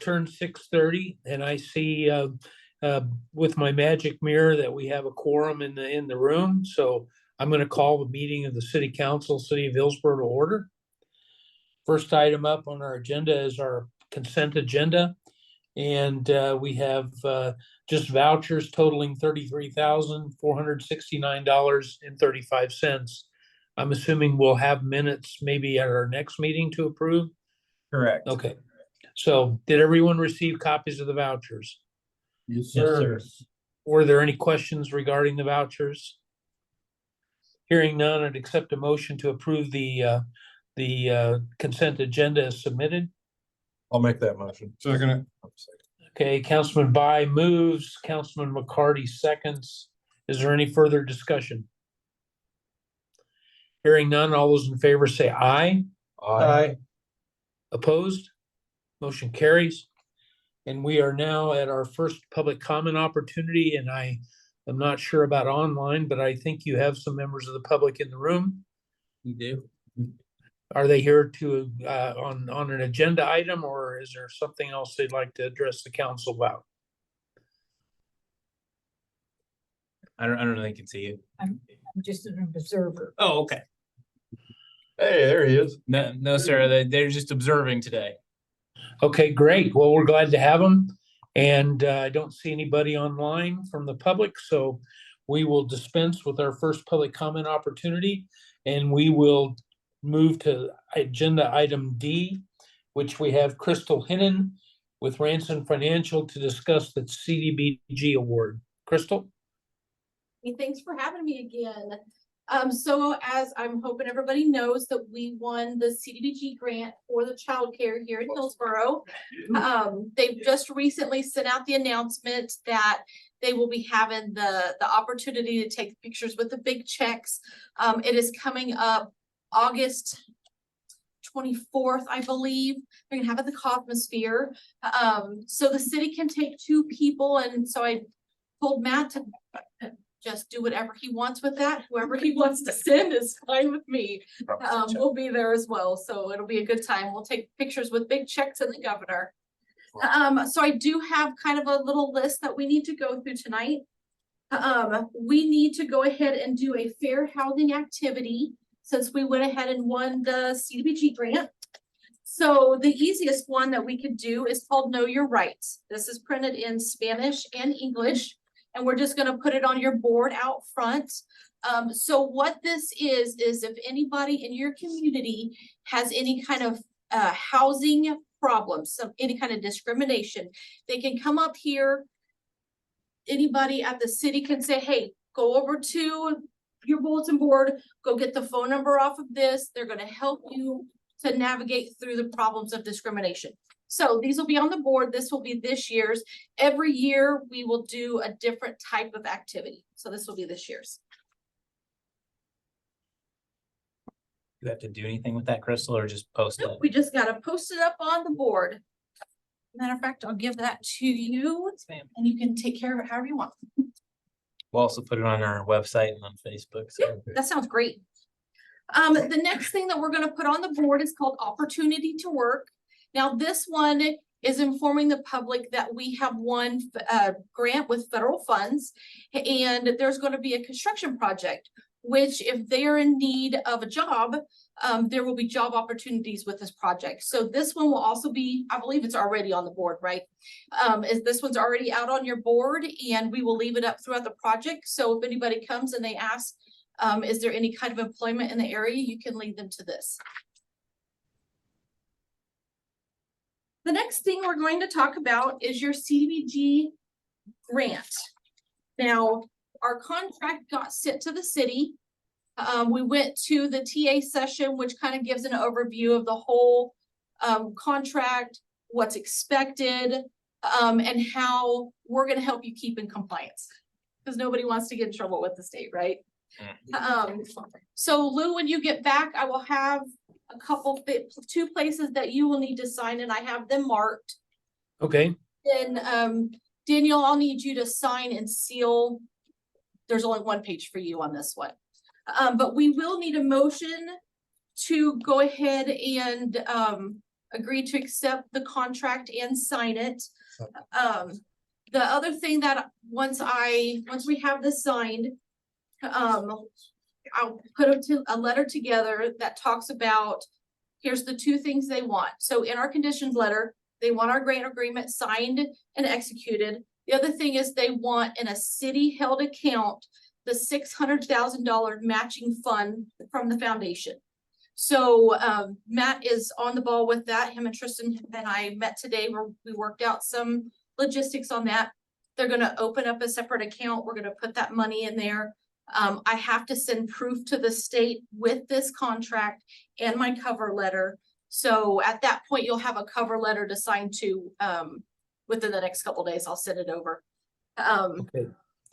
clock turned 6:30, and I see with my magic mirror that we have a quorum in the room. So I'm going to call the meeting of the City Council, City of Hillsboro, to order. First item up on our agenda is our consent agenda, and we have just vouchers totaling $33,469.35. I'm assuming we'll have minutes maybe at our next meeting to approve. Correct. Okay. So did everyone receive copies of the vouchers? Yes, sir. Were there any questions regarding the vouchers? Hearing none, I'd accept a motion to approve the consent agenda as submitted. I'll make that motion. Second. Okay, Councilman By moves, Councilman McCarty seconds. Is there any further discussion? Hearing none, all those in favor say aye. Aye. Opposed? Motion carries. And we are now at our first public comment opportunity, and I am not sure about online, but I think you have some members of the public in the room. You do. Are they here to on an agenda item, or is there something else they'd like to address the council about? I don't know. They can see you. I'm just an observer. Oh, okay. Hey, there he is. No, sir. They're just observing today. Okay, great. Well, we're glad to have them. And I don't see anybody online from the public, so we will dispense with our first public comment opportunity, and we will move to agenda item D, which we have Crystal Hinnon with Ransom Financial to discuss the CDBG award. Crystal? Hey, thanks for having me again. So as I'm hoping everybody knows that we won the CDBG grant for the childcare here in Hillsboro. They've just recently sent out the announcement that they will be having the opportunity to take pictures with the big checks. It is coming up August 24th, I believe. They're gonna have it at the Cosmosphere. So the city can take 2 people, and so I told Matt to just do whatever he wants with that. Whoever he wants to send is fine with me. We'll be there as well, so it'll be a good time. We'll take pictures with big checks and the governor. So I do have kind of a little list that we need to go through tonight. We need to go ahead and do a fair housing activity since we went ahead and won the CDBG grant. So the easiest one that we could do is called Know Your Rights. This is printed in Spanish and English, and we're just gonna put it on your board out front. So what this is if anybody in your community has any kind of housing problems, any kind of discrimination, they can come up here. Anybody at the city can say, hey, go over to your bulletin board, go get the phone number off of this. They're gonna help you to navigate through the problems of discrimination. So these will be on the board. This will be this year's. Every year we will do a different type of activity. So this will be this year's. You have to do anything with that, Crystal, or just post Nope, it? we just gotta post it up on the board. Matter of fact, I'll give that to you and you can take care of it however you want. We'll also put it on our website and on Facebook. So. Yeah, that sounds great. The next thing that we're gonna put on the board is called Opportunity to Work. Now, this one is informing the public that we have won a grant with federal funds, and there's going to be a construction project, which if they are in need of a job, there will be job opportunities with this project. So this one will also be, I believe it's already on the board, right? This one's already out on your board, and we will leave it up throughout the project. So if anybody comes and they ask, is there any kind of employment in the area, you can lead them to this. The next thing we're going to talk about is your CDBG grant. Now, our contract got sent to the city. We went to the TA session, which kind of gives an overview of the whole contract, what's expected, and how we're going to help you keep in compliance. Because nobody wants to get in trouble with the state, right? So Lou, when you get back, I will have a couple, 2 places that you will need to sign, and I have them marked. Okay. Then Daniel, I'll need you to sign and seal. There's only 1 page for you on this one. But we will need a motion to go ahead and agree to accept the contract and sign it. The other thing that once we have this signed, I'll put a letter together that talks about, here's the two things they want. So in our conditions letter, they want our grant agreement signed and executed. The other thing is they want in a city held account, the $600,000 matching fund from the foundation. So Matt is on the ball with that. Him and Tristan and I met today where we worked out some logistics on that. They're gonna open up a separate account. We're gonna put that money in there. I have to send proof to the state with this contract and my cover letter. So at that point, you'll have a cover letter to sign to, within the next couple of days. I'll send it over. Okay,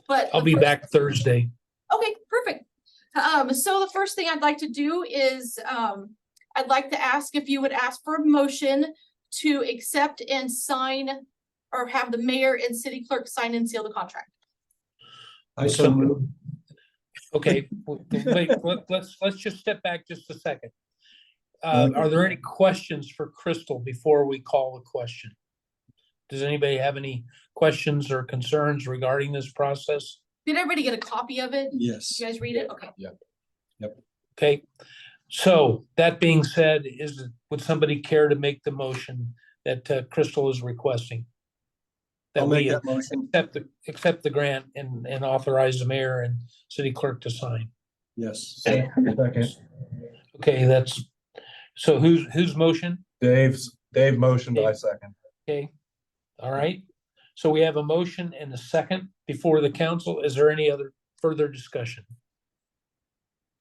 But I'll be back Thursday. okay, perfect. So the first thing I'd like to do is, I'd like to ask if you would ask for a motion to accept and sign, or have the mayor and city clerk sign and seal the contract. I so moved. Okay, wait, let's just step back just a second. Are there any questions for Crystal before we call the question? Does anybody have any questions or concerns regarding this process? Did everybody get a copy of it? Yes. Did you guys read it? Okay. Okay, so that being said, would somebody care to make the motion that Crystal is requesting? That I'll make we that motion. accept the grant and authorize the mayor and city clerk to sign. Yes. Okay, so whose motion? Dave motioned, I second. Okay, all right. So we have a motion and a second before the council. Is there any other further discussion?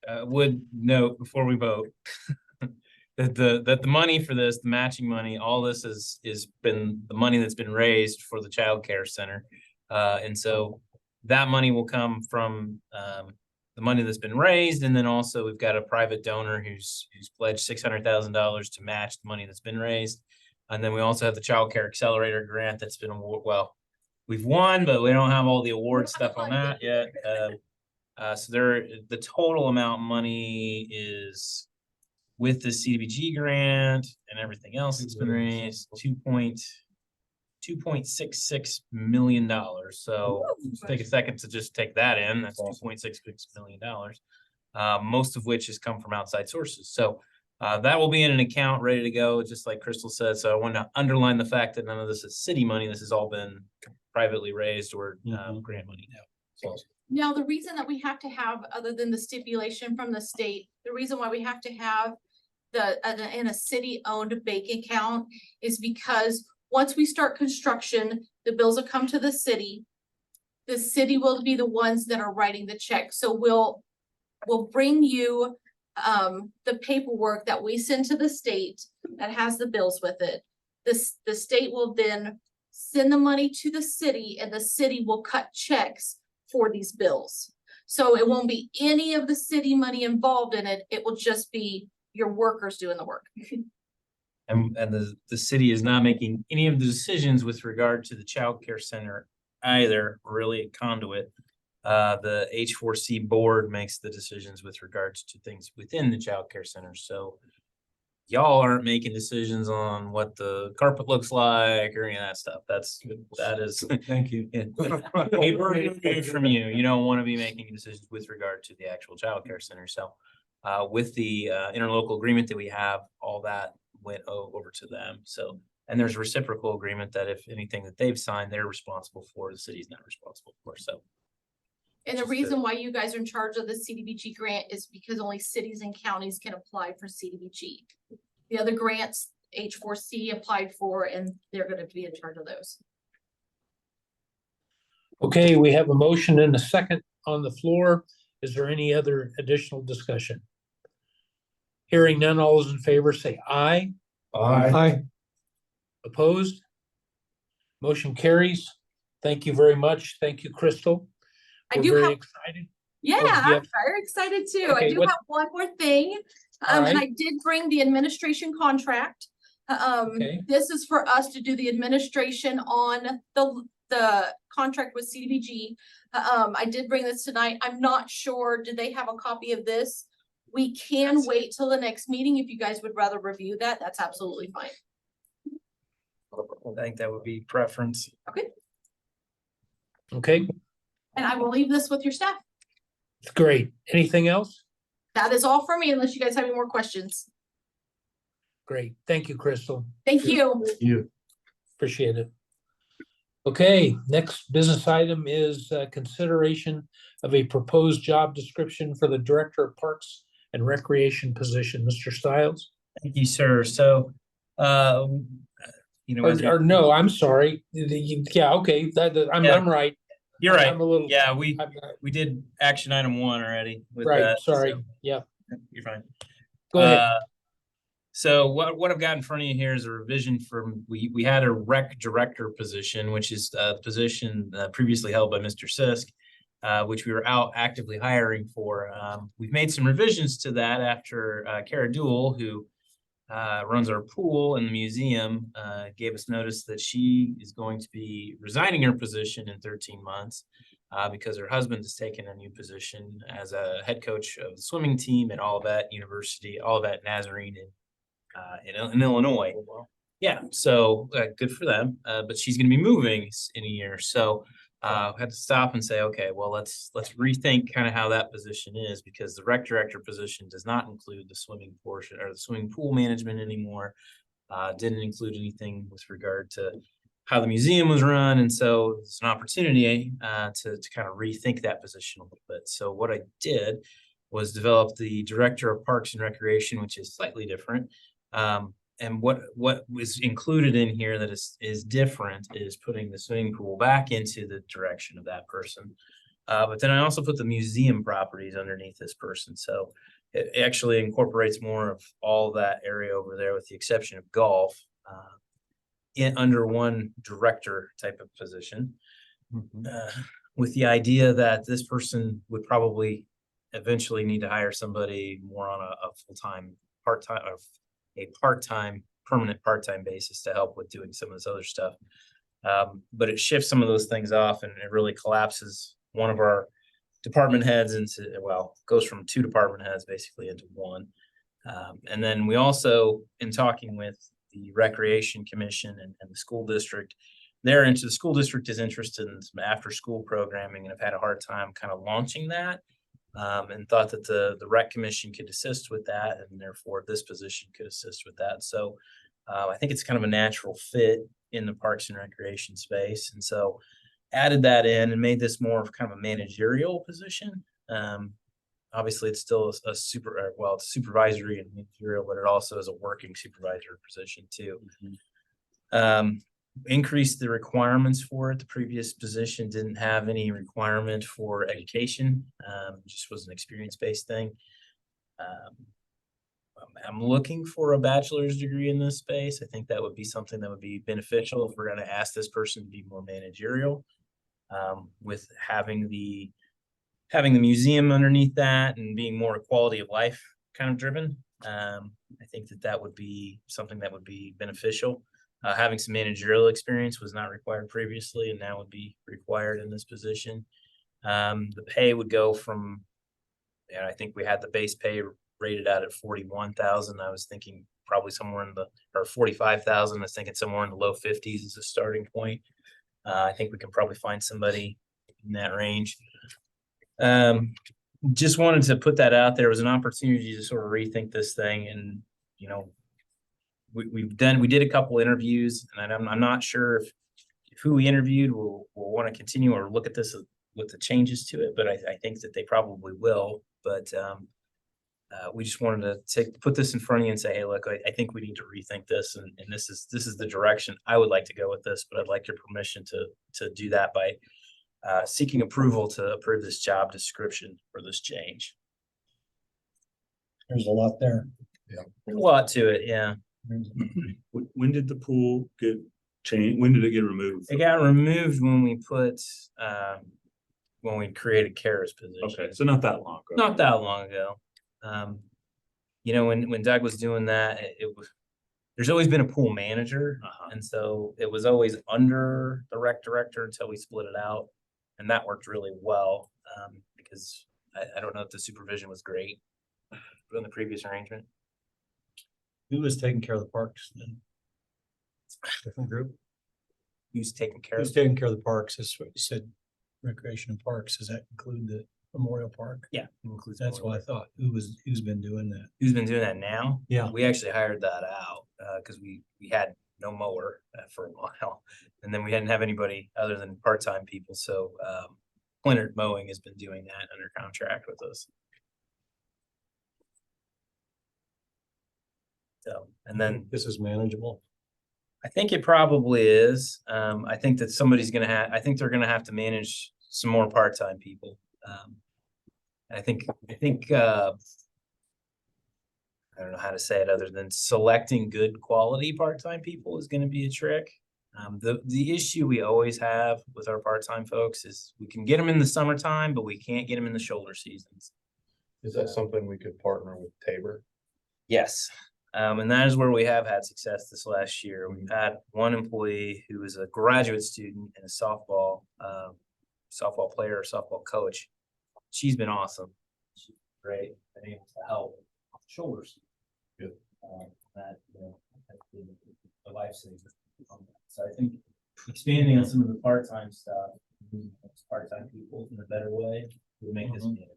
Would note before we vote that the money for this, the matching money, all this is been the money that's been raised for the child care center. And so that money will come from the money that's been raised, and then also we've got a private donor who's pledged $600,000 to match the money that's been raised. And then we also have the child care accelerator grant that's been we've won, but we don't have all the award stuff on that yet. So the total amount of money is, with the CDBG grant and everything else that's been raised, $2.66 million. So let's take a second to just take that in. That's $2.66 million, most of which has come from outside sources. So that will be in an account ready to go, just like Crystal said. So I want to underline the fact that none of this is city money. This has all been privately raised or grant money now. So. Now, the reason that we have to have, other than the stipulation from the state, the reason why we have to have in a city-owned bank account is because once we start construction, the bills will come to the city. The city will be the ones that are writing the check. So we'll bring you the paperwork that we send to the state that has the bills with it. The state will then send the money to the city, and the city will cut checks for these bills. So it won't be any of the city money involved in it. It will just be your workers doing the work. And the city is not making any of the decisions with regard to the child care center either, really a conduit. The H4C board makes the decisions with regards to things within the child care center. So y'all aren't making decisions on what the carpet looks like or any of that stuff. That is Thank you. from you. You don't want to be making decisions with regard to the actual child care center. So with the interlocal agreement that we have, all that went over to them. So, and there's a reciprocal agreement that if anything that they've signed, they're responsible for, the city's not responsible for. So. And the reason why you guys are in charge of the CDBG grant is because only cities and counties can apply for CDBG. The other grants H4C applied for, and they're going to be in charge of those. Okay, we have a motion and a second on the floor. Is there any other additional discussion? Hearing none, all those in favor say aye. Aye. Opposed? Motion carries. Thank you very much. Thank you, Crystal. I We're do very have, excited. yeah, you I'm have- very excited too. Okay, I do what- have one more thing. All And right. I did bring the administration contract. Okay. This is for us to do the administration on the contract with CDBG. I did bring this tonight. I'm not sure, do they have a copy of this? We can wait till the next meeting if you guys would rather review that. That's absolutely fine. I think that would be preference. Okay, And I will leave this with your staff. great. Anything else? That is all for me unless you guys have any more questions. Great. Thank you, Crystal. Thank you. You. Appreciate it. Okay, next business item is consideration of a proposed job description for the Director of Parks and Recreation position. Mr. Stiles? Thank you, sir. So, you know, as we- Or no, I'm sorry. Yeah, okay, Yeah. I'm right. you're right. I'm a little. Yeah, I'm- we did action item 1 already with Right, that. sorry. so Yeah, You're fine. go ahead. So what I've got in front of you here is a revision from, we had a rec director position, which is the position previously held by Mr. Sisk, which we were out actively hiring for. We've made some revisions to that after Kara Duell, who runs our pool and the museum, gave us notice that she is going to be resigning her position in 13 months because her husband has taken a new position as a head coach of the swimming team at Olivet University, Olivet Nazarene in Illinois. Yeah, so good for them. But she's going to be moving in a year, so had to stop and say, okay, well, let's rethink kind of how that position is, because the rec director position does not include the swimming portion or the swimming pool management anymore. Didn't include anything with regard to how the museum was run, and so it's an opportunity to kind of rethink that position a little bit. So what I did was develop the Director of Parks and Recreation, which is slightly different. And what was included in here that is different is putting the swimming pool back into the direction of that person. But then I also put the museum properties underneath this person. So it actually incorporates more of all that area over there, with the exception of golf, under one director type of position. With the idea that this person would probably eventually need to hire somebody more on a full-time, part-time, permanent part-time basis to help with doing some of this other stuff. But it shifts some of those things off, and it really collapses one of our department heads into, well, goes from 2 department heads basically into 1. And then we also, in talking with the Recreation Commission and the school district, the school district is interested in some after-school programming and have had a hard time kind of launching that. And thought that the rec commission could assist with that, and therefore this position could assist with that. So I think it's kind of a natural fit in the parks and recreation space. And so added that in and made this more of kind of a managerial position. Obviously it's still a it's supervisory and managerial, but it also is a working supervisor position too. Increased the requirements for it. The previous position didn't have any requirement for education, just was an experience-based thing. I'm looking for a bachelor's degree in this space. I think that would be something that would be beneficial if we're going to ask this person to be more managerial, with having the museum underneath that and being more quality of life kind of driven. I think that would be something that would be beneficial. Having some managerial experience was not required previously, and now would be required in this position. The pay would go from, I think we had the base pay rated out at 41,000. I was thinking probably somewhere or 45,000. I was thinking somewhere in the low 50s as a starting point. I think we can probably find somebody in that range. Just wanted to put that out there. It was an opportunity to sort of rethink this thing, and we did a couple interviews, and I'm not sure if who we interviewed will want to continue or look at this with the changes to it, but I think that they probably will. But we just wanted to put this in front of you and say, hey, look, I think we need to rethink this, and this is the direction I would like to go with this, but I'd like your permission to do that by seeking approval to approve this job description for this change. There's a lot there. There's a lot to it, yeah. When did the pool get changed? When did it get removed? It got removed when we created Kara's position. Okay, so not that long ago. Not that long ago. When Doug was doing that, there's always been a pool manager. And so it was always under the rec director until we split it out. And that worked really well, because I don't know if the supervision was great in the previous arrangement. Who was taking care of the parks then? Different group. Who's taking care Who's of? taking care of the parks? That's what you said, recreation and parks. Does that include the Memorial Park? Yeah. Includes That's what I thought. Who's been doing that? Who's been doing that now? Yeah. We actually hired that out, cause we had no mower for a while. And then we didn't have anybody other than part-time people, so, Leonard Mowing has been doing that under contract with us. So, and then This is manageable. I think it probably is. I think that somebody's gonna I think they're gonna have to manage some more part-time people. I think, I don't know how to say it other than selecting good quality part-time people is gonna be a trick. The issue we always have with our part-time folks is we can get them in the summertime, but we can't get them in the shoulder seasons. Is that something we could partner with Tabor? Yes, and that is where we have had success this last year. We've had one employee who is a graduate student and a softball player, or softball coach. She's been awesome. She's great, been able to help with the shoulders. Good. That, you know, has been a lifesaver. So I think expanding on some of the part-time stuff, part-time people in a better way would make this manageable.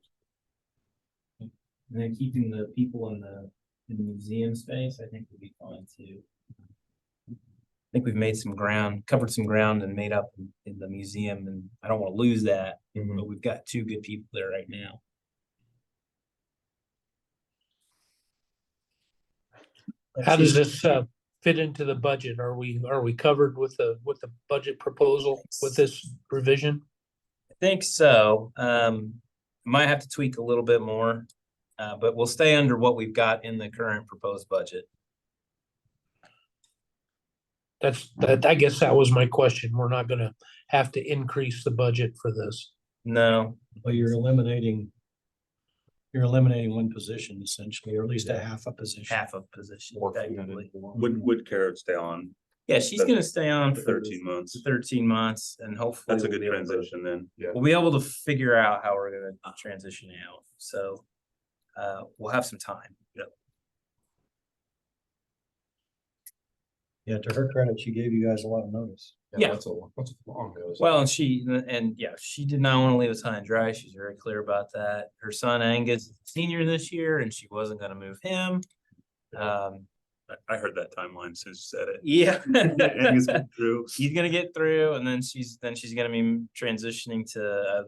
And then keeping the people in the museum space, I think would be fine too. I think we've made some ground, covered some ground and made up in the museum, and I don't want to lose that, but we've got 2 good people there right now. How does this fit into the budget? Are we covered with the budget proposal with this revision? I think so. Might have to tweak a little bit more, but we'll stay under what we've got in the current proposed budget. I guess that was my question. We're not gonna have to increase the budget for this. No, Well, you're eliminating one position essentially, or at least a half a position. half a position. More technically. Would Carrot stay on Yeah, she's gonna stay on for for 13 months? 13 months, and hopefully That's a we'll good be able to- transition then. We'll be able to figure out how we're gonna transition out. So we'll have some time. Yep. Yeah, to her credit, she gave you guys a lot of notice. Yeah. That's a long notice. Well, and she did not want to leave us high and dry. She's very clear about that. Her son Angus is a senior this year, and she wasn't gonna move him. I heard that timeline since you said it. Yeah. Angus went through. He's gonna get through, and then she's gonna be transitioning to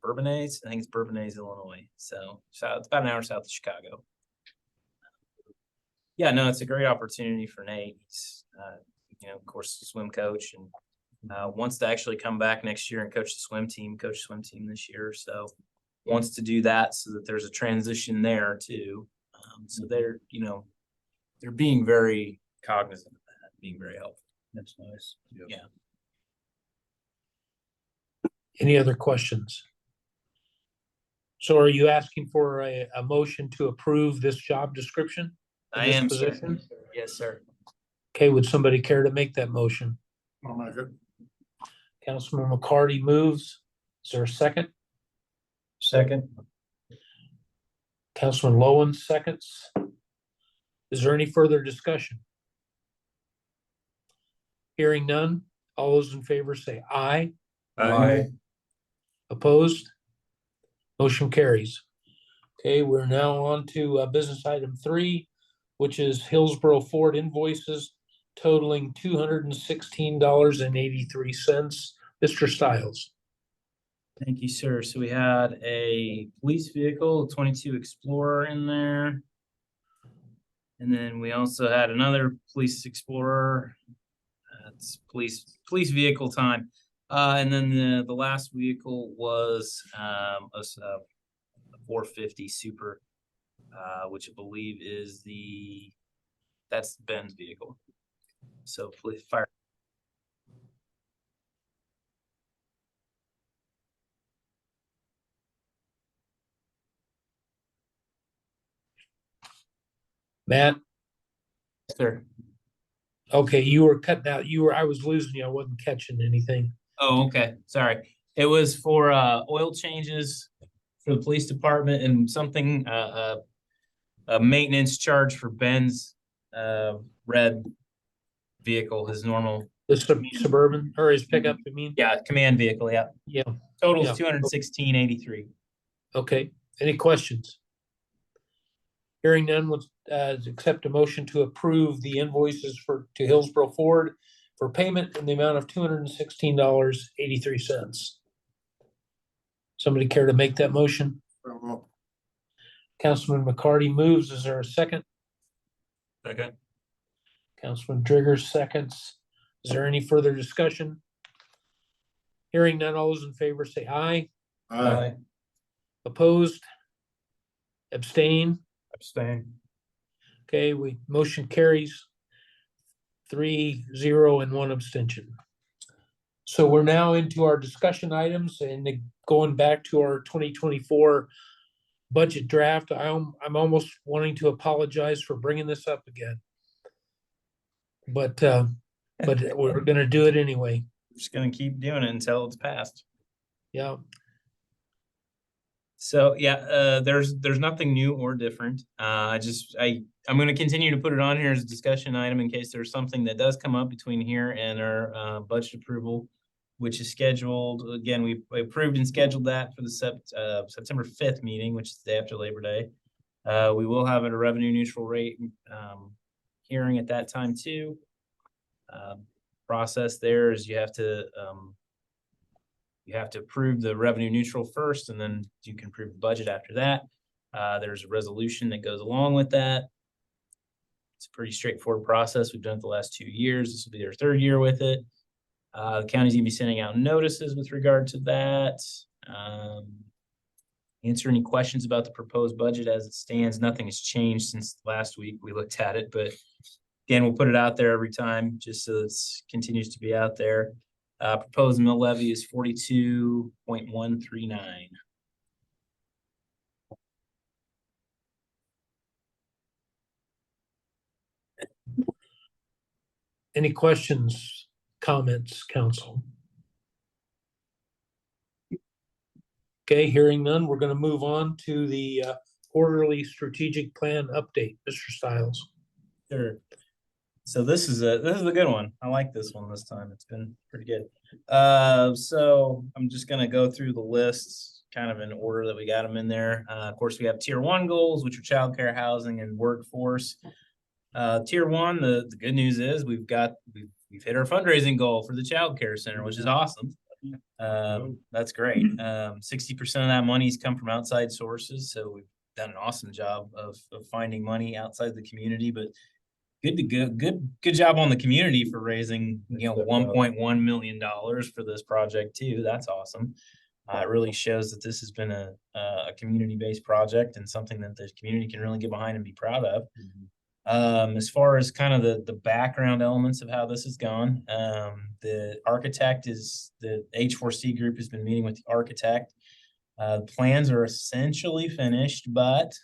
Bourbonnais. I think it's Bourbonnais, Illinois. So it's about an hour south of Chicago. Yeah, no, it's a great opportunity for Nate. He's of course, a swim coach, and wants to actually come back next year and coach the swim team. This year, so wants to do that so that there's a transition there too. So they're being very cognizant of that, being very helpful. That's nice. Yeah. Any other questions? So are you asking for a motion to approve this job description? I this am, sir. position? Yes, sir. Okay, would somebody care to make that motion? I'll make it. Councilman McCarty moves. Is there a second? Second, Councilman Lowen seconds. Is there any further discussion? Hearing none, all those in favor say aye. Aye. Opposed? Motion carries. Okay, we're now on to business item 3, which is Hillsboro Ford invoices totaling $216.83. Mr. Stiles. Thank you, sir. So we had a police vehicle, a 22 Explorer in there. And then we also had another police Explorer. It's police vehicle time. And then the last vehicle was a 450 Super, which I believe is that's Ben's vehicle. So police fire. Matt, Sir. okay, you were cutting out. I was losing you. I wasn't catching anything. Oh, okay. Sorry. It was for oil changes for the police department and something a maintenance charge for Ben's red vehicle, his normal, The Suburban or his pickup, I mean? command vehicle, yeah. Yeah, Total Yeah. is 216.83. okay. Any questions? Hearing none, would accept a motion to approve the invoices to Hillsboro Ford for payment in the amount of $216.83. Somebody care to make that motion? Councilman McCarty moves. Is there a second? Second. Councilman Driggers seconds. Is there any further discussion? Hearing none, all those in favor say aye. Aye. Opposed? Abstain? Abstain. Okay, motion carries 3-0 and 1 abstention. So we're now into our discussion items and going back to our 2024 budget draft. I'm almost wanting to apologize for bringing this up again. But we're gonna do it anyway. Just gonna keep doing it until it's passed. Yeah, So yeah, there's nothing new or different. I'm gonna continue to put it on here as a discussion item in case there's something that does come up between here and our budget approval, which is scheduled. Again, we approved and scheduled that for the September 5th meeting, which is the day after Labor Day. We will have a revenue neutral rate hearing at that time too. Process there is you have to approve the revenue neutral first, and then you can approve the budget after that. There's a resolution that goes along with that. It's a pretty straightforward process. We've done it the last 2 years. This will be their 3rd year with it. The county's gonna be sending out notices with regard to that. Answer any questions about the proposed budget as it stands. Nothing has changed since last week we looked at it, but again, we'll put it out there every time just so it continues to be out there. Proposed mill levy is 42.139. any questions, comments, council? Okay, hearing none, we're gonna move on to the quarterly strategic plan update. Mr. Stiles. Sure. So this is a good one. I like this one this time. It's been pretty good. So I'm just gonna go through the lists kind of in order that we got them in there. Of course, we have tier 1 goals, which are childcare, housing, and workforce. Tier 1, the good news is we've hit our fundraising goal for the childcare center, which is awesome. That's great. 60% of that money's come from outside sources, so we've done an awesome job of finding money outside the community, but good job on the community for raising, $1.1 million for this project too. That's awesome. It really shows that this has been a community-based project and something that the community can really get behind and be proud of. As far as kind of the background elements of how this has gone, the architect the H4C group has been meeting with the architect. The plans are essentially finished, but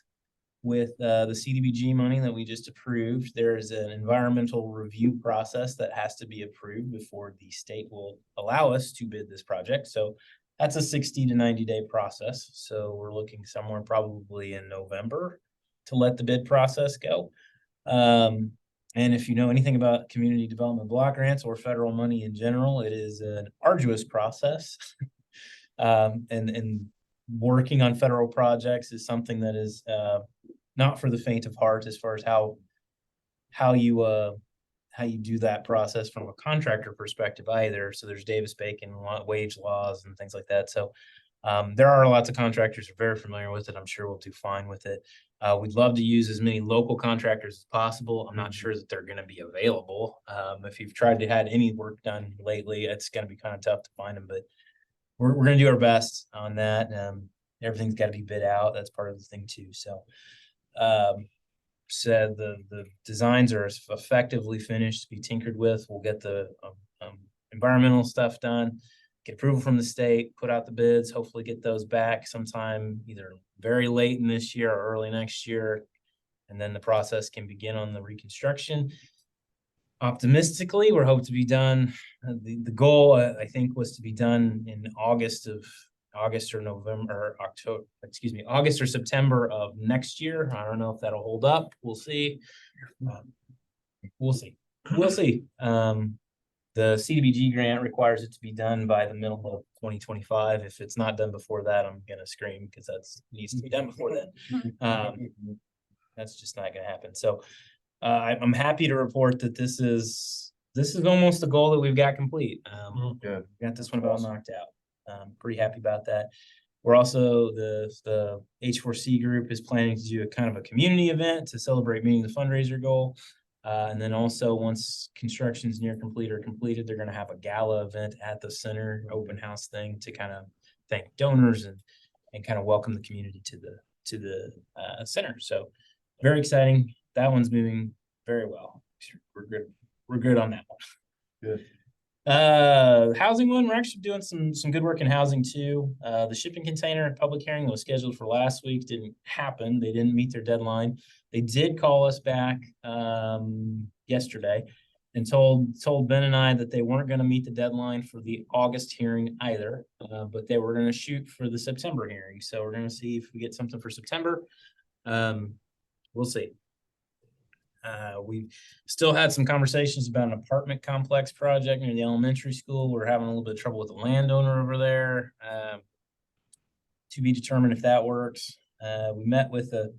with the CDBG money that we just approved, there is an environmental review process that has to be approved before the state will allow us to bid this project. So that's a 60 to 90-day process. So we're looking somewhere probably in November to let the bid process go. And if you know anything about community development block grants or federal money in general, it is an arduous process. And working on federal projects is something that is not for the faint of heart as far as how you do that process from a contractor perspective either. So there's Davis-Bacon wage laws and things like that. So there are lots of contractors who are very familiar with it. I'm sure we'll do fine with it. We'd love to use as many local contractors as possible. I'm not sure that they're going to be available. If you've tried to have any work done lately, it's going to be kind of tough to find them, but we're going to do our best on that. Everything's got to be bid out. That's part of the thing too. So said the designs are effectively finished to be tinkered with. We'll get the environmental stuff done, get approval from the state, put out the bids, hopefully get those back sometime either very late in this year or early next year. And then the process can begin on the reconstruction. Optimistically, we're hoping to be done. The goal, I think, was to be done in August or September of next year. I don't know if that'll hold up. We'll see. We'll see. we'll see. The CDBG grant requires it to be done by the middle of 2025. If it's not done before that, I'm gonna scream because needs to be done before then. That's just not gonna happen. So I'm happy to report that this is almost a goal that we've got complete. Good. Got this one about knocked out. Pretty happy about that. We're also, the H4C group is planning to do a kind of a community event to celebrate meeting the fundraiser goal. And then also, once construction's near complete or completed, they're gonna have a gala event at the center, open house thing to kind of thank donors and kind of welcome the community to the center. So very exciting. That one's moving very well. We're good on that one. Good. Housing one, we're actually doing some good work in housing too. The shipping container public hearing that was scheduled for last week didn't happen. They didn't meet their deadline. They did call us back yesterday and told Ben and I that they weren't going to meet the deadline for the August hearing either, but they were going to shoot for the September hearing. So we're going to see if we get something for September. We'll see. We still had some conversations about an apartment complex project near the elementary school. We're having a little bit of trouble with the landowner over there. To be determined if that works. We met with a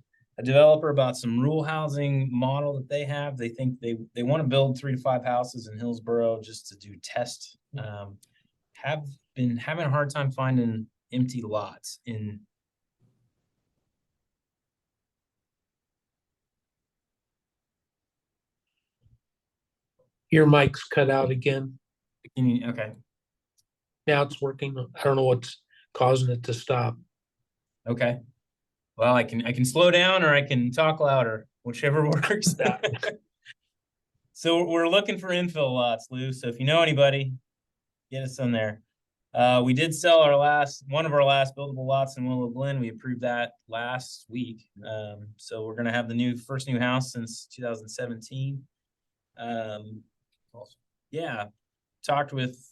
developer about some rural housing model that they have. They think they want to build 3 to 5 houses in Hillsboro just to do test. Have been having a hard time finding empty lots in. Your mic's cut out again. Okay. Now it's working. I don't know what's causing it to stop. Okay. Well, I can slow down or I can talk louder, whichever works. So we're looking for infill lots, Lou. So if you know anybody, get us on there. We did sell one of our last buildable lots in Willow Glen. We approved that last week. So we're gonna have the first new house since 2017. Yeah, talked with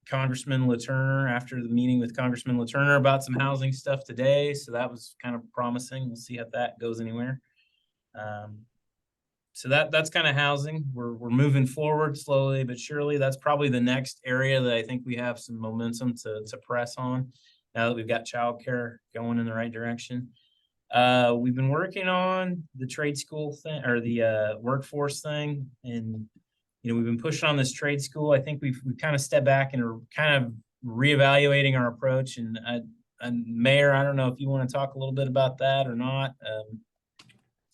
Congressman LaTurner after the meeting with Congressman LaTurner about some housing stuff today. So that was kind of promising. We'll see if that goes anywhere. So that's kind of housing. We're moving forward slowly but surely. That's probably the next area that I think we have some momentum to press on now that we've got childcare going in the right direction. We've been working on the trade school thing or the workforce thing, and we've been pushing on this trade school. I think we've kind of stepped back and are kind of reevaluating our approach. And Mayor, I don't know if you want to talk a little bit about that or not.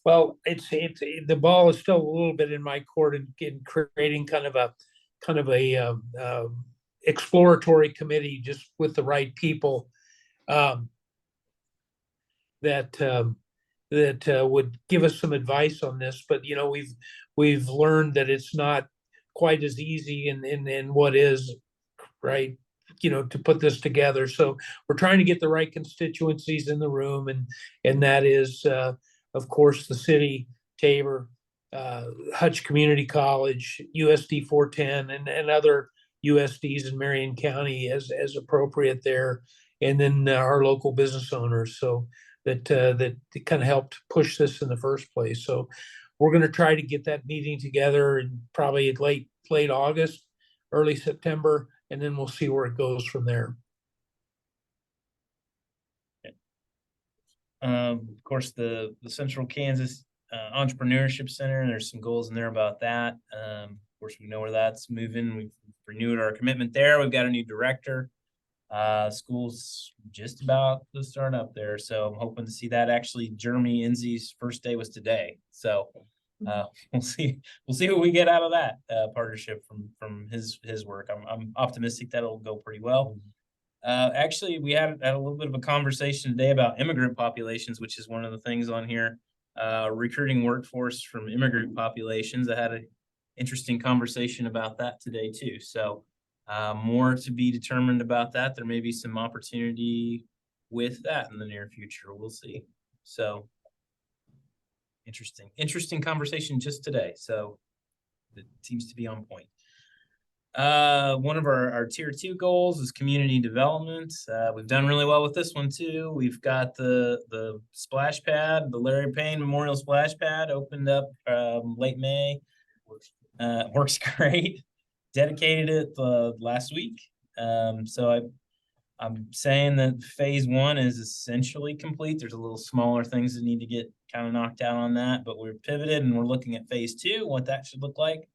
Well, it's the ball is still a little bit in my court in creating kind of a exploratory committee just with the right people that would give us some advice on this. But we've learned that it's not quite as easy in what is right, to put this together. So we're trying to get the right constituencies in the room, and that is of course the city, Tabor, Hutch Community College, USD 410, and other USDs in Marion County as appropriate there, and then our local business owners. So that kind of helped push this in the first place. So we're going to try to get that meeting together in probably late August, early September, and then we'll see where it goes from there. Of course, the Central Kansas Entrepreneurship Center, there's some goals in there about that. Of course, we know where that's moving. We've renewed our commitment there. We've got a new director. School's just about to start up there, so I'm hoping to see that. Actually, Jeremy Enzi's first day was today, so we'll see what we get out of that partnership from his work. I'm optimistic that it'll go pretty well. Actually, we had a little bit of a conversation today about immigrant populations, which is one of the things on here. Recruiting workforce from immigrant populations. I had an interesting conversation about that today too. So more to be determined about that. There may be some opportunity with that in the near future. We'll see. So interesting conversation just today. So it seems to be on point. One of our tier 2 goals is community development. We've done really well with this one too. We've got the splash pad, the Larry Payne Memorial Splash Pad opened up late May. Works great. Dedicated it last week. I'm saying that phase one is essentially complete. There's a little smaller things that need to get kind of knocked out on that, but we're pivoted and we're looking at phase two, what that should look like.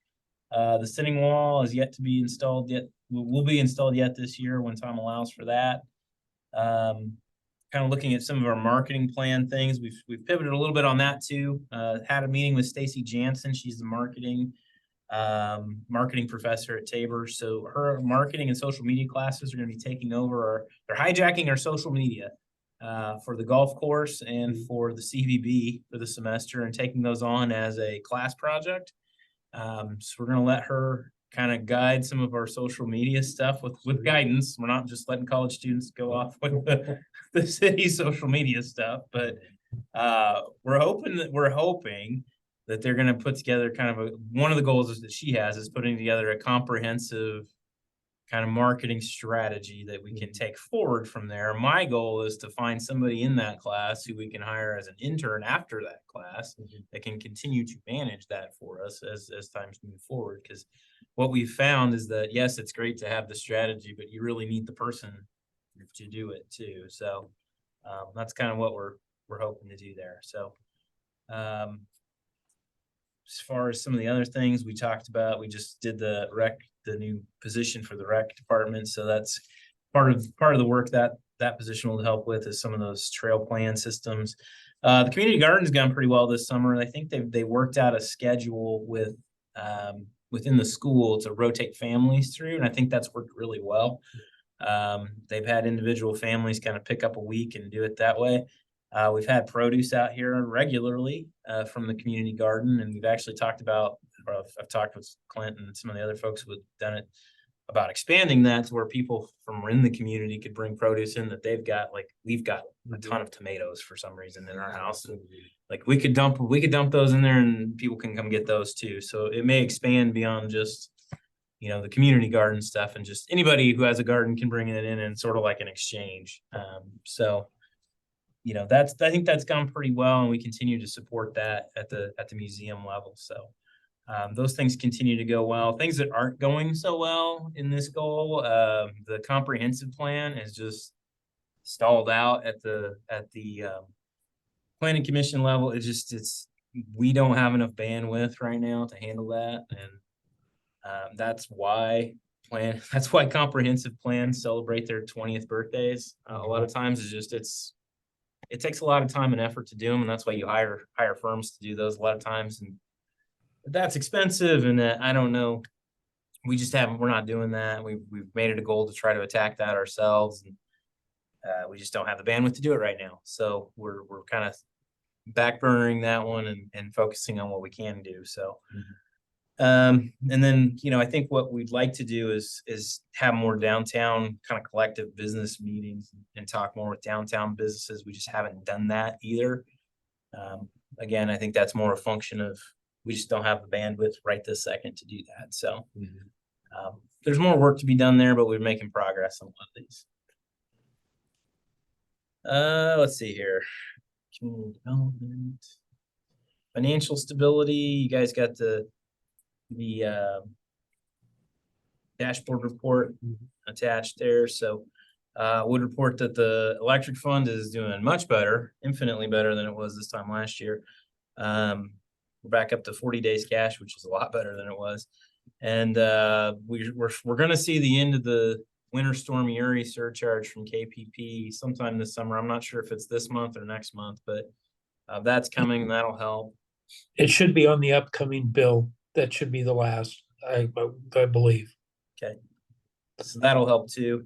The sitting wall is yet to be installed yet. Will be installed yet this year when time allows for that. Kind of looking at some of our marketing plan things. We've pivoted a little bit on that too. Had a meeting with Stacy Jansen. She's the marketing professor at Tabor. So her marketing and social media classes are going to be taking over, they're hijacking our social media for the golf course and for the CVB for the semester and taking those on as a class project. So we're going to let her kind of guide some of our social media stuff with guidance. We're not just letting college students go off with the city's social media stuff, but we're hoping that they're going to put together kind of one of the goals is that she has is putting together a comprehensive kind of marketing strategy that we can take forward from there. My goal is to find somebody in that class who we can hire as an intern after that class that can continue to manage that for us as times move forward. Because what we've found is that, yes, it's great to have the strategy, but you really need the person to do it too. So that's kind of what we're hoping to do there. So as far as some of the other things we talked about, we just did the new position for the rec department. So that's part of the work that position will help with is some of those trail plan systems. The community garden's gone pretty well this summer. I think they worked out a schedule with within the school to rotate families through, and I think that's worked really well. They've had individual families kind of pick up a week and do it that way. We've had produce out here regularly from the community garden, and we've actually talked about, or I've talked with Clint and some of the other folks who have done it about expanding that to where people from in the community could bring produce in that they've got. Like we've got a ton of tomatoes for some reason in our house, and like we could dump those in there and people can come get those too. So it may expand beyond just, the community garden stuff, and just anybody who has a garden can bring it in and sort of like an exchange. I think that's gone pretty well, and we continue to support that at the museum level. So those things continue to go well. Things that aren't going so well in this goal, the comprehensive plan is just stalled out at the planning commission level. We don't have enough bandwidth right now to handle that, and that's why comprehensive plans celebrate their 20th birthdays. A lot of times it takes a lot of time and effort to do them, and that's why you hire firms to do those a lot of times. And that's expensive, and I don't know. We're not doing that. We've made it a goal to try to attack that ourselves, and we just don't have the bandwidth to do it right now. So we're kind of backburnering that one and focusing on what we can do. So, and then, I think what we'd like to do is have more downtown kind of collective business meetings and talk more with downtown businesses. We just haven't done that either. Again, I think that's more a function of we just don't have the bandwidth right this second to do that. So there's more work to be done there, but we're making progress on one of these. Let's see here. Community development, financial stability. You guys got the dashboard report attached there. So would report that the electric fund is doing much better, infinitely better than it was this time last year. We're back up to 40 days cash, which is a lot better than it was. And we're going to see the end of the Winter Storm Uri surcharge from KPP sometime this summer. I'm not sure if it's this month or next month, but that's coming and that'll help. It should be on the upcoming bill. That should be the last, I believe. Okay. So that'll help too.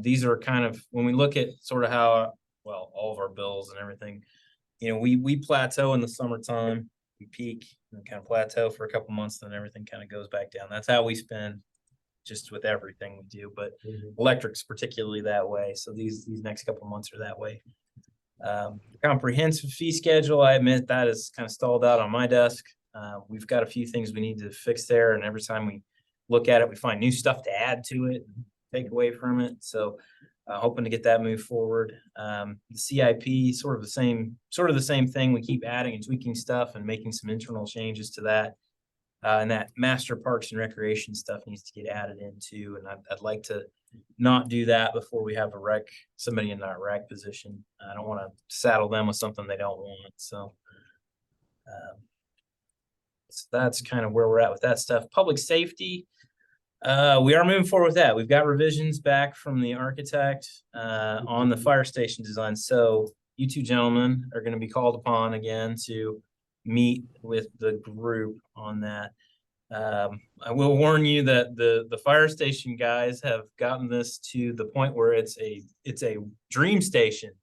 These are kind of, when we look at sort of how, all of our bills and everything, we plateau in the summertime, we peak and kind of plateau for a couple months, then everything kind of goes back down. That's how we spend just with everything we do, but electric's particularly that way. So these next couple months are that way. Comprehensive fee schedule, I admit that is kind of stalled out on my desk. We've got a few things we need to fix there, and every time we look at it, we find new stuff to add to it, take away from it. So hoping to get that moved forward. The CIP, sort of the same thing. We keep adding and tweaking stuff and making some internal changes to that. And that master parks and recreation stuff needs to get added into, and I'd like to not do that before we have somebody in that rec position. I don't want to saddle them with something they don't want, so. So that's kind of where we're at with that stuff. Public safety, we are moving forward with that. We've got revisions back from the architect on the fire station design. So you two gentlemen are going to be called upon again to meet with the group on that. I will warn you that the fire station guys have gotten this to the point where it's a dream station.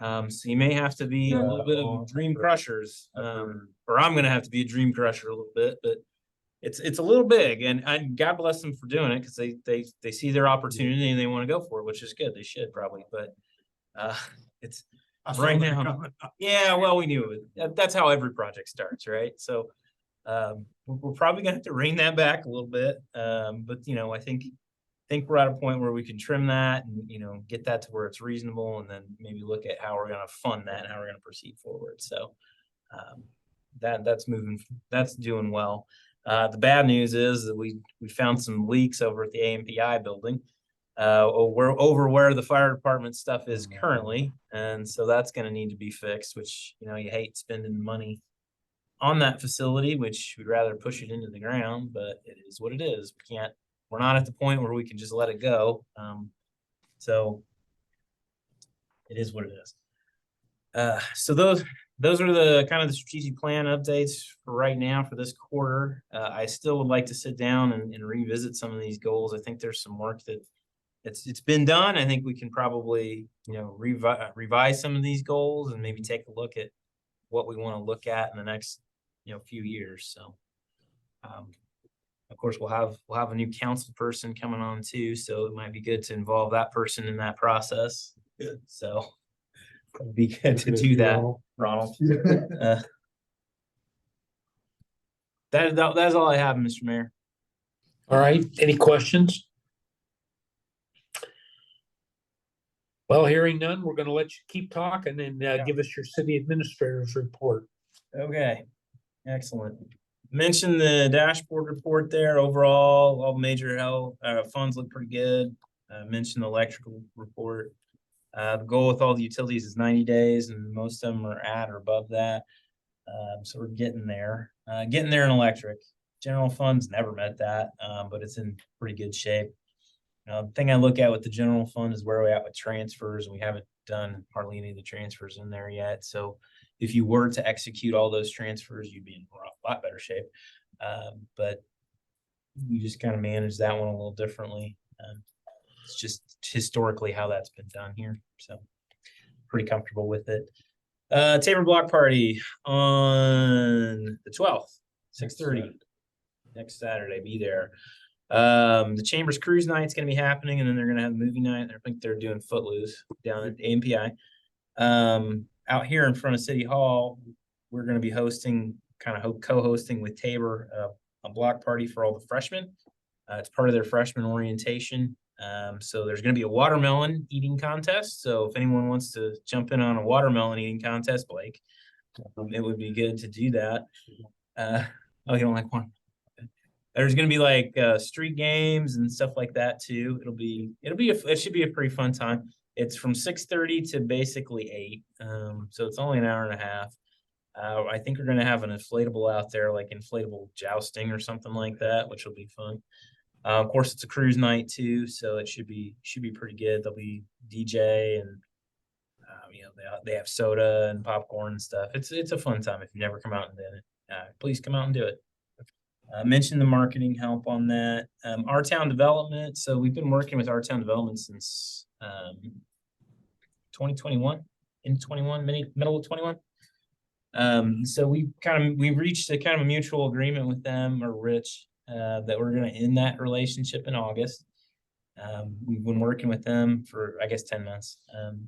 So you may have to be a little bit of dream crushers, or I'm gonna have to be a dream crusher a little bit, but it's a little big, and God bless them for doing it, because they see their opportunity and they want to go for it, which is good. They should probably, but it's right now. Yeah, well, we knew it. That's how every project starts, right? So we're probably gonna have to rein that back a little bit, but you know, I think we're at a point where we can trim that and, you know, get that to where it's reasonable, and then maybe look at how we're gonna fund that and how we're gonna proceed forward. So that's doing well. The bad news is that we found some leaks over at the AMPI building. We're over where the fire department stuff is currently, and so that's gonna need to be fixed, which, you know, you hate spending money on that facility, which we'd rather push it into the ground, but it is what it is. We're not at the point where we can just let it go. So it is what it is. So those are the kind of the strategic plan updates for right now for this quarter. I still would like to sit down and revisit some of these goals. I think there's some work that it's been done. I think we can probably, you know, revise some of these goals and maybe take a look at what we want to look at in the next, you know, few years. So of course, we'll have a new council person coming on too, so it might be good to involve that person in that process. So it'd be good to do that, Ronald. That's all I have, Mr. Mayor. All right, any questions? Well, hearing none, we're gonna let you keep talking and give us your city administrator's report. Okay, excellent. Mentioned the dashboard report there. Overall, all major health funds look pretty good. Mentioned the electrical report. The goal with all the utilities is 90 days, and most of them are at or above that. So we're getting there. Getting there in electric. General funds never met that, but it's in pretty good shape. The thing I look at with the general fund is where we're at with transfers, and we haven't done hardly any of the transfers in there yet. So if you were to execute all those transfers, you'd be in a lot better shape. But we just kind of manage that one a little differently. It's just historically how that's been done here. So pretty comfortable with it. Tabor Block Party on the 12th, 6:30. Next Saturday, be there. The Chambers Cruise Night's gonna be happening, and then they're gonna have movie night. I think they're doing Footloose down at AMPI. Out here in front of City Hall, we're gonna be hosting, co-hosting with Tabor, a block party for all the freshmen. It's part of their freshman orientation. So there's gonna be a watermelon eating contest. So if anyone wants to jump in on a watermelon eating contest, Blake, it would be good to do that. Oh, you don't like one? There's gonna be like street games and stuff like that too. It should be a pretty fun time. It's from 6:30 to basically 8. So it's only an hour and a half. I think we're gonna have an inflatable out there, like inflatable jousting or something like that, which will be fun. Of course, it's a cruise night too, so it should be pretty good. There'll be DJ and you know, they have soda and popcorn and stuff. It's a fun time. If you've never come out and done it, please come out and do it. Mentioned the marketing help on that. Our Town Development. So we've been working with Our Town Development since 2021, in 21, middle of 21. So we reached a kind of a mutual agreement with them, or Rich, that we're going to end that relationship in August. We've been working with them for, I guess, 10 months.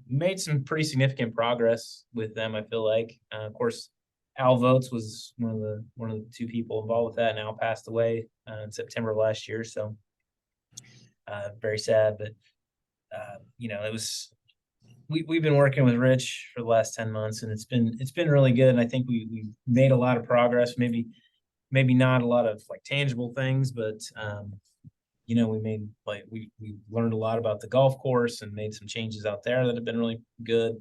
Made some pretty significant progress with them, I feel like. Of course, Al Votes was one of the two people involved with that, and Al passed away in September of last year. So very sad, but you know, we've been working with Rich for the last 10 months, and it's been really good. And I think we made a lot of progress. Maybe maybe not a lot of like tangible things, but you know, we learned a lot about the golf course and made some changes out there that have been really good.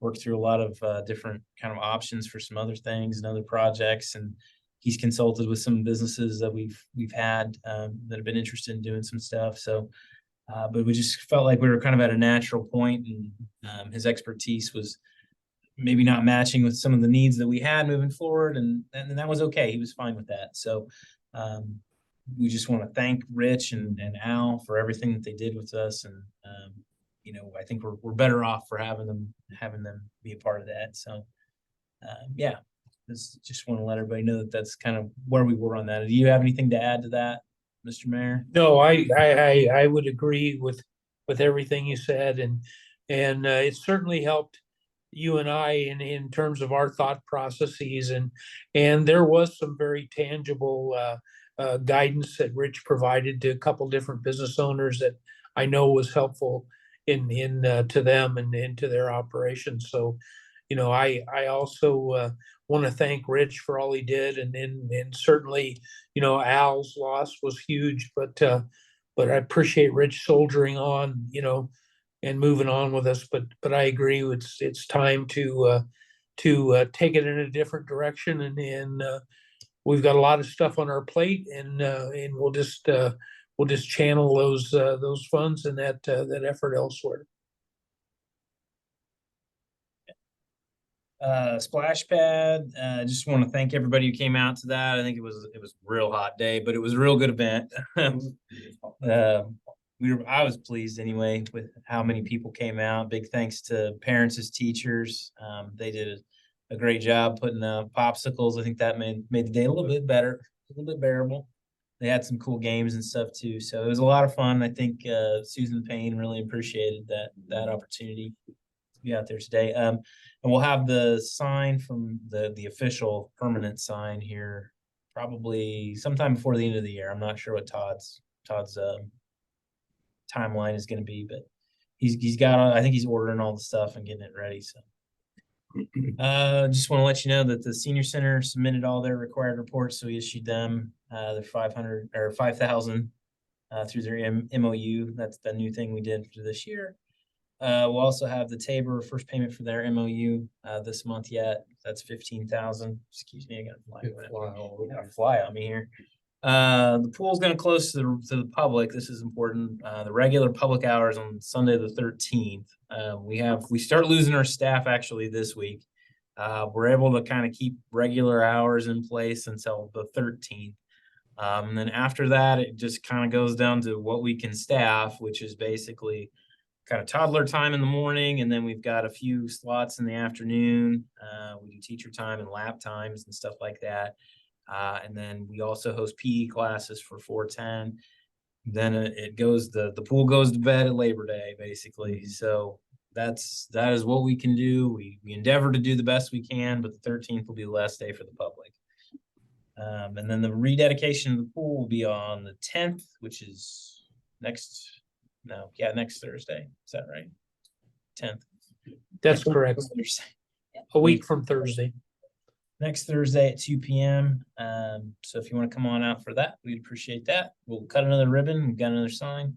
Worked through a lot of different kind of options for some other things and other projects, and he's consulted with some businesses that we've had that have been interested in doing some stuff. So, but we just felt like we were kind of at a natural point, and his expertise was maybe not matching with some of the needs that we had moving forward, and that was okay. He was fine with that. So we just want to thank Rich and Al for everything that they did with us, and you know, I think we're better off for having them be a part of that. So yeah, just want to let everybody know that that's kind of where we were on that. Do you have anything to add to that, Mr. Mayor? No, I would agree with everything you said, and it certainly helped you and I in terms of our thought processes, and there was some very tangible guidance that Rich provided to a couple different business owners that I know was helpful in to them and into their operations. So, you know, I also want to thank Rich for all he did, and certainly, you know, Al's loss was huge, but I appreciate Rich soldiering on, you know, and moving on with us. But I agree, it's time to take it in a different direction, and we've got a lot of stuff on our plate, and we'll just channel those funds and that effort elsewhere. Splash pad. Just want to thank everybody who came out to that. I think it was a real hot day, but it was a real good event. I was pleased anyway with how many people came out. Big thanks to parents as teachers. They did a great job putting out popsicles. I think that made the day a little bit better, a little bit bearable. They had some cool games and stuff too, so it was a lot of fun. I think Susan Payne really appreciated that opportunity to be out there today. And we'll have the sign from the official permanent sign here probably sometime before the end of the year. I'm not sure what Todd's timeline is going to be, but he's got I think he's ordering all the stuff and getting it ready. So just want to let you know that the senior center submitted all their required reports, so we issued them their 500 or 5,000 through their MOU. That's the new thing we did for this year. We'll also have the Tabor first payment for their MOU this month yet. That's 15,000. Excuse me, I got a fly on me here. The pool's going to close to the public. This is important. The regular public hours on Sunday the 13th. We start losing our staff actually this week. We're able to kind of keep regular hours in place until the 13th. And then after that, it just kind of goes down to what we can staff, which is basically kind of toddler time in the morning, and then we've got a few slots in the afternoon. We do teacher time and lap times and stuff like that. And then we also host PE classes for 410. Then the pool goes to bed at Labor Day, basically. So that is what we can do. We endeavor to do the best we can, but the 13th will be the last day for the public. And then the rededication of the pool will be on the 10th, which is next Thursday. Is that right? 10th. That's correct. A week from Thursday. Next Thursday at 2 p.m. So if you want to come on out for that, we'd appreciate that. We'll cut another ribbon. We've got another sign,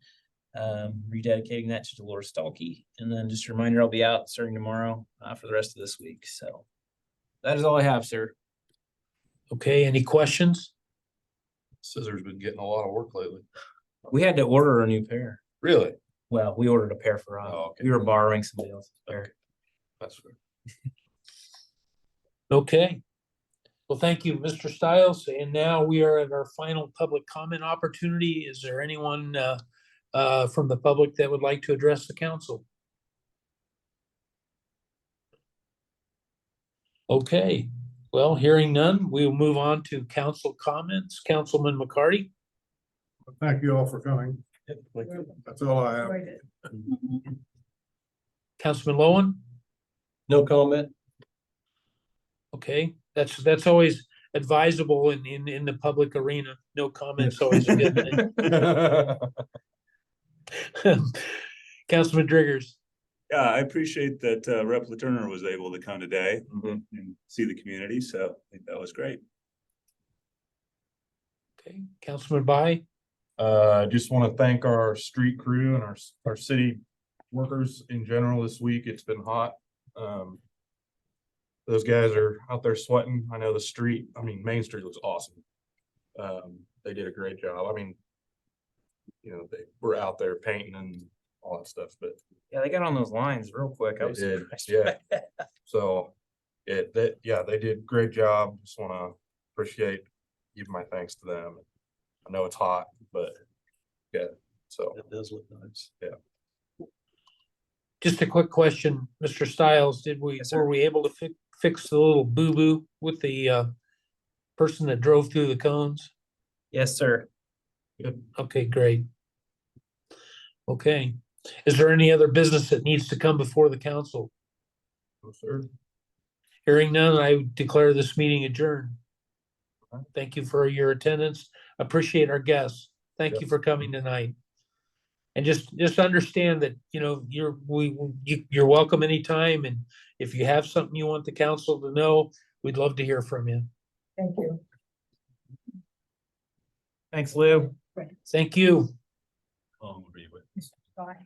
rededicating that to Dolores Stalkey. And then just a reminder, I'll be out starting tomorrow for the rest of this week. So that is all I have, sir. Okay, any questions? Scissors been getting a lot of work lately. We had to order a new pair. Really? Well, we ordered a pair for us. Oh, okay. We were borrowing somebody else's pair. That's fair. Okay. Well, thank you, Mr. Stiles. And now we are at our final public comment opportunity. Is there anyone from the public that would like to address the council? Okay, well, hearing none, we'll move on to council comments. Councilman McCarty. Thank you all for coming. That's all I have. Councilman Lowen. No comment. Okay, that's always advisable in the public arena. No comments always a good thing. Councilman Driggers. Yeah, I appreciate that Rep. Turner was able to come today and see the community, so I think that was great. Okay, Councilman By, Just want to thank our street crew and our city workers in general this week. It's been hot. Those guys are out there sweating. I know Main Street looks awesome. They did a great job. They were out there painting and all that stuff, but Yeah, they got on those lines real quick. I they was did, surprised. yeah. So they did a great job. Just want to appreciate, give my thanks to them. I know it's hot, but yeah, so. It does look nice. just a quick question, Mr. Stiles, Yes, sir. were we able to fix the little boo-boo with the person that drove through the cones? Yes, sir. Okay, great. Okay, is there any other business that needs to come before the council? No, sir. Hearing none, I declare this meeting adjourned. Thank you for your attendance. Appreciate our guests. Thank you Yep. for coming tonight. And just understand that, you're welcome anytime, and if you have something you want the council to know, we'd love to hear from you. Thank you. Thanks, Lou. Thank you. I'll agree with. Mr. Scott.